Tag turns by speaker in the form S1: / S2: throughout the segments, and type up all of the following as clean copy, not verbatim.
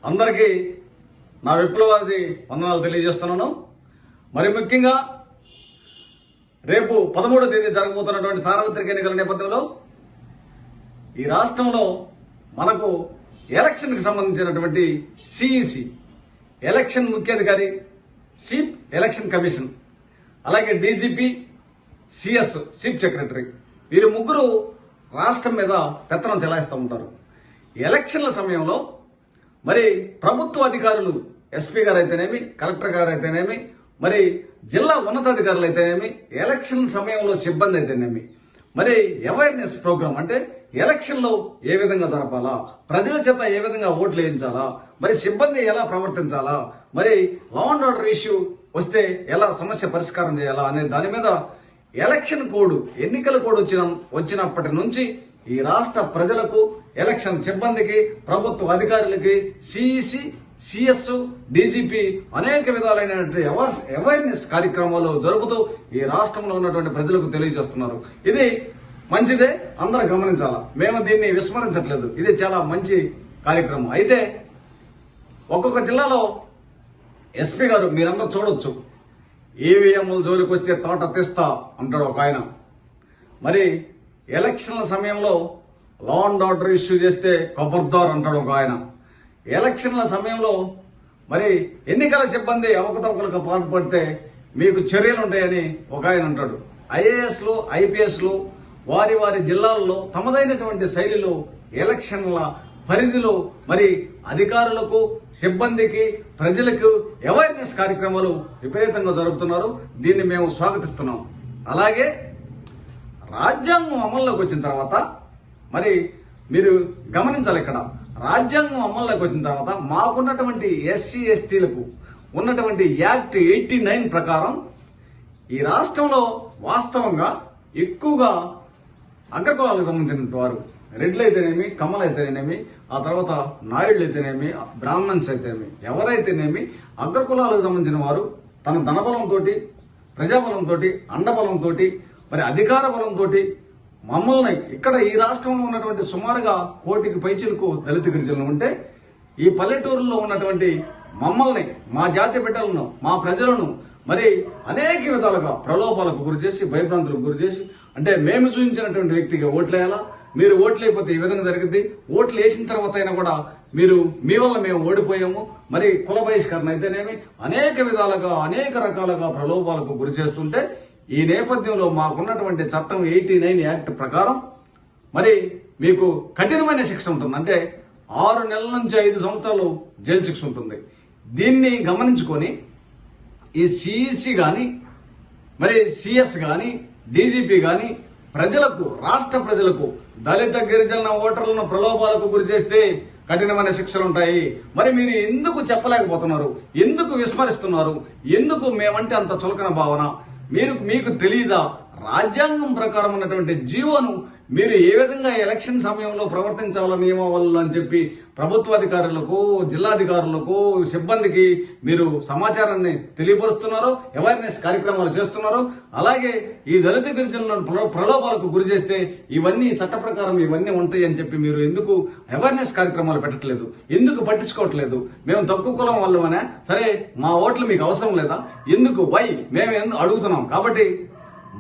S1: అందరికీ నా విప్లవాది వందనాలు తెలియజేస్తున్నాను. మరి ముఖ్యంగా రేపు 13వ తేదీ జరగబోతున్నటువంటి సార్వత్రిక ఎన్నికల నేపథ్యంలో ఈ రాష్ట్రంలో మనకు ఎలక్షన్కి సంబంధించినటువంటి సిఇసి ఎలక్షన్ ముఖ్యాధికారి, చీఫ్ ఎలక్షన్ కమిషన్, అలాగే డీజీపీ, సిఎస్ చీఫ్ సెక్రటరీ, వీరు ముగ్గురు రాష్ట్రం మీద పెత్తనం చెలాయిస్తూ ఉంటారు. ఎలక్షన్ల సమయంలో మరి ప్రభుత్వ అధికారులు, ఎస్పీ గారు అయితేనేమి, కలెక్టర్ గారు అయితేనేమి, మరి జిల్లా ఉన్నతాధికారులు అయితేనేమి, ఎలక్షన్ సమయంలో సిబ్బంది అయితేనేమి, మరి అవేర్నెస్ ప్రోగ్రామ్ అంటే ఎలక్షన్లో ఏ విధంగా జరపాలా, ప్రజల చేత ఏ విధంగా ఓట్లు వేయించాలా, మరి సిబ్బంది ఎలా ప్రవర్తించాలా, మరి లా అండ్ ఆర్డర్ ఇష్యూ వస్తే ఎలా సమస్య పరిష్కారం చేయాలా అనే దాని మీద ఎలక్షన్ కోడ్, ఎన్నికల కోడ్ వచ్చినప్పటి నుంచి ఈ రాష్ట్ర ప్రజలకు, ఎలక్షన్ సిబ్బందికి, ప్రభుత్వ అధికారులకి, సిఇసి, సిఎస్, డీజీపీ అనేక విధాలైనటువంటి అవేర్నెస్ కార్యక్రమాలు జరుపుతూ ఈ రాష్ట్రంలో ఉన్నటువంటి ప్రజలకు తెలియజేస్తున్నారు. ఇది మంచిదే, అందరూ గమనించాలా. మేము దీన్ని విస్మరించట్లేదు. ఇది చాలా మంచి కార్యక్రమం. అయితే ఒక్కొక్క జిల్లాలో ఎస్పీ గారు మీరందరూ చూడొచ్చు, ఈవీఎంల జోలికి వస్తే తోట తీస్తా అంటాడు ఒక ఆయన. మరి ఎలక్షన్ల సమయంలో లా అండ్ ఆర్డర్ ఇష్యూ చేస్తే ఖబర్దార్ అంటాడు ఒక ఆయన. ఎలక్షన్ల సమయంలో మరి ఎన్నికల సిబ్బంది అవకతవకలకు పాల్పడితే మీకు చర్యలు ఉంటాయని ఒక ఆయన అంటాడు. ఐఏఎస్లు, ఐపీఎస్లు వారి వారి జిల్లాల్లో తమదైనటువంటి శైలిలో ఎలక్షన్ల పరిధిలో మరి అధికారులకు, సిబ్బందికి, ప్రజలకు అవేర్నెస్ కార్యక్రమాలు విపరీతంగా జరుపుతున్నారు. దీన్ని మేము స్వాగతిస్తున్నాం. అలాగే రాజ్యాంగం అమల్లోకి వచ్చిన తర్వాత మరి మీరు గమనించాలి, ఇక్కడ రాజ్యాంగం అమల్లోకి వచ్చిన తర్వాత మాకున్నటువంటి ఎస్సీ ఎస్టీలకు ఉన్నటువంటి యాక్ట్ 89 ప్రకారం ఈ రాష్ట్రంలో వాస్తవంగా ఎక్కువగా అగ్రకులాలకు సంబంధించిన వారు, రెడ్లు అయితేనేమి, కమ్మలు అయితేనేమి, ఆ తర్వాత నాయుడులు అయితేనేమి, బ్రాహ్మణ్స్ అయితేనేమి, ఎవరైతేనేమి అగ్రకులాలకు సంబంధించిన వారు తన ధనబలంతో, ప్రజాబలంతో, అండబలంతో, మరి అధికార బలంతో మమ్మల్ని ఇక్కడ ఈ రాష్ట్రంలో ఉన్నటువంటి సుమారుగా 1 కోటికి పైచిలకు దళిత గిరిజనులు ఉంటే ఈ పల్లెటూరులో ఉన్నటువంటి మమ్మల్ని, మా జాతి బిడ్డలను, మా ప్రజలను మరి అనేక విధాలుగా ప్రలోభాలకు గురి చేసి, భయభ్రాంతులకు గురి చేసి, అంటే మేము చూపించినటువంటి వ్యక్తికి ఓట్లేయాలా, మీరు ఓట్లు అయిపోతే ఈ విధంగా జరిగింది, ఓట్లు వేసిన తర్వాత అయినా కూడా మీరు మీ వల్ల మేము ఓడిపోయాము, మరి కుల బహిష్కరణ అయితేనేమి అనేక విధాలుగా అనేక రకాలుగా ప్రలోభాలకు గురి చేస్తుంటే ఈ నేపథ్యంలో మాకున్నటువంటి చట్టం 89 యాక్ట్ ప్రకారం మరి మీకు కఠినమైన శిక్ష ఉంటుంది. అంటే 6 నెలల నుంచి 5 సంవత్సరాలు జైలు శిక్ష ఉంటుంది. దీన్ని గమనించుకొని ఈ సిఇసి గాని, మరి సిఎస్ గాని, డీజీపీ గాని ప్రజలకు, రాష్ట్ర ప్రజలకు, దళిత గిరిజన ఓటర్లను ప్రలోభాలకు గురి చేస్తే కఠినమైన శిక్షలు ఉంటాయి. మరి మీరు ఎందుకు చెప్పలేకపోతున్నారు? ఎందుకు విస్మరిస్తున్నారు? ఎందుకు మేమంటే అంత చులకన భావన? మీకు తెలియదా? రాజ్యాంగం ప్రకారం ఉన్నటువంటి జీవోను మీరు ఏ విధంగా ఎలక్షన్ సమయంలో ప్రవర్తించాల నియమావళులు అని చెప్పి ప్రభుత్వాధికారులకు, జిల్లాధికారులకు, సిబ్బందికి మీరు సమాచారాన్ని తెలియపరుస్తున్నారు, అవేర్నెస్ కార్యక్రమాలు చేస్తున్నారు. అలాగే ఈ దళిత గిరిజనులను ప్రలోభాలకు గురి చేస్తే ఇవన్నీ చట్ట ప్రకారం ఇవన్నీ ఉంటాయి అని చెప్పి మీరు ఎందుకు అవేర్నెస్ కార్యక్రమాలు పెట్టట్లేదు? ఎందుకు పట్టించుకోవట్లేదు? మేము తక్కువ కులం వాళ్ళమనే, సరే మా ఓట్లు మీకు అవసరం లేదా? ఎందుకు? మేము ఎందుకు అడుగుతున్నాం. కాబట్టి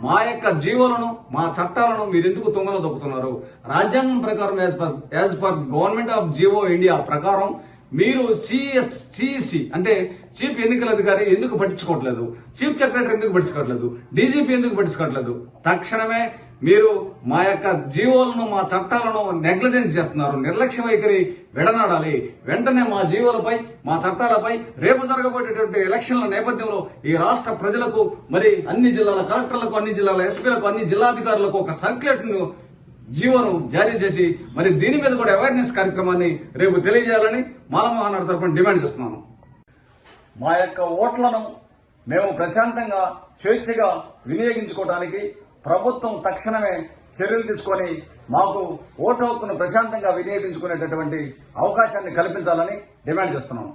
S1: మా యొక్క జీవోలను, మా చట్టాలను మీరు ఎందుకు తొంగలో దొక్కుతున్నారు? రాజ్యాంగం ప్రకారం as per government of GO India ప్రకారం మీరు సిఇసి అంటే చీఫ్ ఎన్నికల అధికారి ఎందుకు పట్టించుకోవట్లేదు? చీఫ్ సెక్రటరీ ఎందుకు పట్టించుకోవట్లేదు? డీజీపీ ఎందుకు పట్టించుకోవట్లేదు? తక్షణమే మీరు మా యొక్క జీవోలను, మా చట్టాలను నెగ్లిజెన్స్ చేస్తున్నారు. నిర్లక్ష్య వైఖరి విడనాడాలి. వెంటనే మా జీవోలపై, మా చట్టాలపై రేపు జరగబోయేటువంటి ఎలక్షన్ల నేపథ్యంలో ఈ రాష్ట్ర ప్రజలకు, మరి అన్ని జిల్లాల కలెక్టర్లకు, అన్ని జిల్లాల ఎస్పీలకు, అన్ని జిల్లాధికారులకు ఒక సర్క్యులేట్ను, జీవోను జారీ చేసి మరి దీని మీద కూడా అవేర్నెస్ కార్యక్రమాన్ని రేపు తెలియజేయాలని మాలమహానాడు తరపున డిమాండ్ చేస్తున్నాను. మా యొక్క ఓట్లను మేము ప్రశాంతంగా, స్వేచ్ఛగా వినియోగించుకోవడానికి ప్రభుత్వం తక్షణమే చర్యలు తీసుకొని మాకు ఓటు హక్కును ప్రశాంతంగా వినియోగించుకునేటటువంటి అవకాశాన్ని కల్పించాలని డిమాండ్ చేస్తున్నాము.